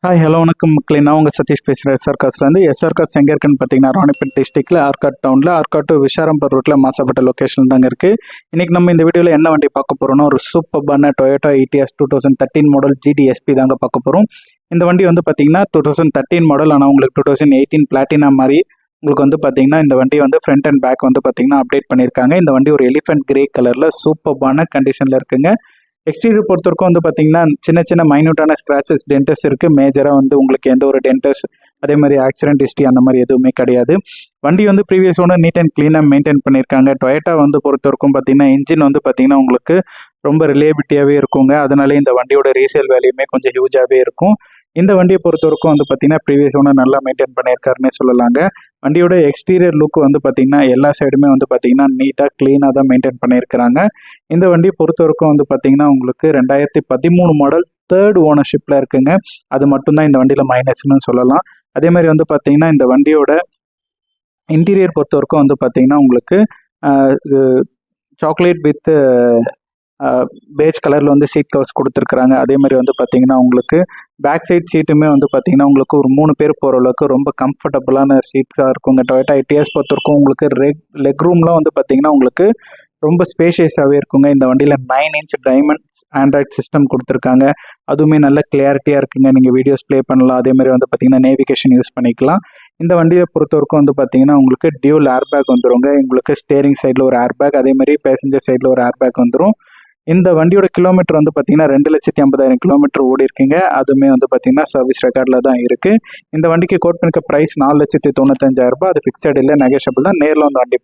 Hi hello வணக்கம் மக்களே. நான் உங்கள் சதீஷ் பேசுகிறேன். எஸ்ஆர் காஸ்லேருந்து. எஸ்ஆர் காஸ் எங்கே இருக்குன்னு பார்த்தீங்கன்னா ராணிப்பேட் டிஸ்ட்ரிக்டில் ஆர்காட் டவுனில் ஆர்காட் டு விசாரம்பர் ரோட்டில் மாசப்பட்ட லொக்கேஷன் தாங்க இருக்குது. இன்றைக்கி நம்ம இந்த வீடியோவில் என்ன வண்டி பார்க்க போகிறோம்னா ஒரு சூப்பர்பான டொயோட்டா ஈடிஎஸ் 2013 மாடல் GTSP தாங்க பார்க்க போகிறோம். இந்த வண்டி வந்து பார்த்தீங்கன்னா 2013 மாடல், ஆனால் உங்களுக்கு 2018 பிளாட்டினா மாதிரி உங்களுக்கு வந்து பார்த்தீங்கன்னா இந்த வண்டி வந்து ஃப்ரண்ட் அண்ட் பேக் வந்து பார்த்தீங்கன்னா அப்டேட் பண்ணியிருக்காங்க. இந்த வண்டி ஒரு எலிஃபென்ட் கிரே கலரில் சூப்பர்பான கண்டிஷனில் இருக்குங்க. எக்ஸ்டீரியர் பொறுத்தவரைக்கும் வந்து பார்த்தீங்கன்னா சின்ன சின்ன மைன்யூட்டான ஸ்க்ராச்சஸ் டென்டஸ் இருக்குது. மேஜராக வந்து உங்களுக்கு எந்த ஒரு டென்டஸ் அதே மாதிரி ஆக்சிடென்ட் ஹிஸ்ட்ரி அந்த மாதிரி எதுவுமே கிடையாது. வண்டி வந்து ப்ரீவியஸ் ஓனர் நீட் அண்ட் க்ளீனாக மெயின்டைன் பண்ணியிருக்காங்க. டொயோட்டா வந்து பொறுத்தவரைக்கும் பார்த்தீங்கன்னா இன்ஜின் வந்து பார்த்தீங்கன்னா உங்களுக்கு ரொம்ப ரிலேபிலிட்டியாகவே இருக்குங்க. அதனால இந்த வண்டியோட ரீசேல் வேல்யூமே கொஞ்சம் ஹியூஜாகவே இருக்கும். இந்த வண்டியை பொறுத்தவரைக்கும் வந்து பார்த்தீங்கன்னா ப்ரீவியஸ் ஓனர் நல்லா மெயின்டைன் பண்ணியிருக்காருன்னே சொல்லலாங்க. வண்டியோட எக்ஸ்டீரியர் லுக் வந்து பார்த்தீங்கன்னா எல்லா சைடுமே வந்து பார்த்தீங்கன்னா நீட்டாக க்ளீனாக தான் மெயின்டைன் பண்ணியிருக்கிறாங்க. இந்த வண்டியை பொறுத்தவரைக்கும் வந்து பார்த்தீங்கன்னா உங்களுக்கு 2013 மாடல் தேர்ட் ஓனர்ஷிப்பில் இருக்குங்க. அது மட்டும்தான் இந்த வண்டியில் மைனஸ்னு சொல்லலாம். அதே மாதிரி வந்து பார்த்தீங்கன்னா இந்த வண்டியோட இன்டீரியர் பொறுத்தவரைக்கும் வந்து பார்த்தீங்கன்னா உங்களுக்கு சாக்லேட் வித் பேஜ் கலரில் வந்து சீட் கவர்ஸ் கொடுத்துருக்குறாங்க. அதே மாதிரி வந்து பார்த்தீங்கன்னா உங்களுக்கு பேக் சைட் சீட்டுமே வந்து பார்த்தீங்கன்னா உங்களுக்கு ஒரு 3 பேர் போகிற அளவுக்கு ரொம்ப கம்ஃபர்டபுளான சீட்டாக இருக்குங்க. டொயோட்டா ஐடிஎஸ் பொறுத்தவரைக்கும் உங்களுக்கு லெக் ரூம்லாம் வந்து பார்த்தீங்கன்னா உங்களுக்கு ரொம்ப ஸ்பேஷியஸாகவே இருக்குங்க. இந்த வண்டியில் 9 இன்ச் டைமண்ட் ஆண்ட்ராய்ட் சிஸ்டம் கொடுத்துருக்காங்க. அதுவுமே நல்ல கிளியாரிட்டியாக இருக்குங்க. நீங்கள் வீடியோஸ் ப்ளே பண்ணலாம். அதே மாதிரி வந்து பார்த்தீங்கன்னா நேவிகேஷன் யூஸ் பண்ணிக்கலாம். இந்த வண்டியை பொறுத்தவரைக்கும் வந்து பார்த்தீங்கன்னா உங்களுக்கு டியூல் ஏர் பேக் வந்துருங்க. உங்களுக்கு ஸ்டேரிங் சைடில் ஒரு ஏர் பேக், அதே மாதிரி பேசஞ்சர் சைடில் ஒரு ஏர் பேக் வந்துடும். இந்த வண்டியோட கிலோமீட்டர் வந்து பார்த்தீங்கன்னா 2,50,000 கிலோமீட்டர் ஓடி இருக்குங்க. அதுவுமே வந்து பார்த்தீங்கன்னா சர்வீஸ் ரெக்கார்டில் தான் இருக்குது. இந்த வண்டிக்கு கோட் பண்ணிக்க ப்ரைஸ் 4,95,000 ரூபாய். அது ஃபிக்ஸட் இல்லை, நெகோஷியபிள் தான். நேரில் வந்து வண்டி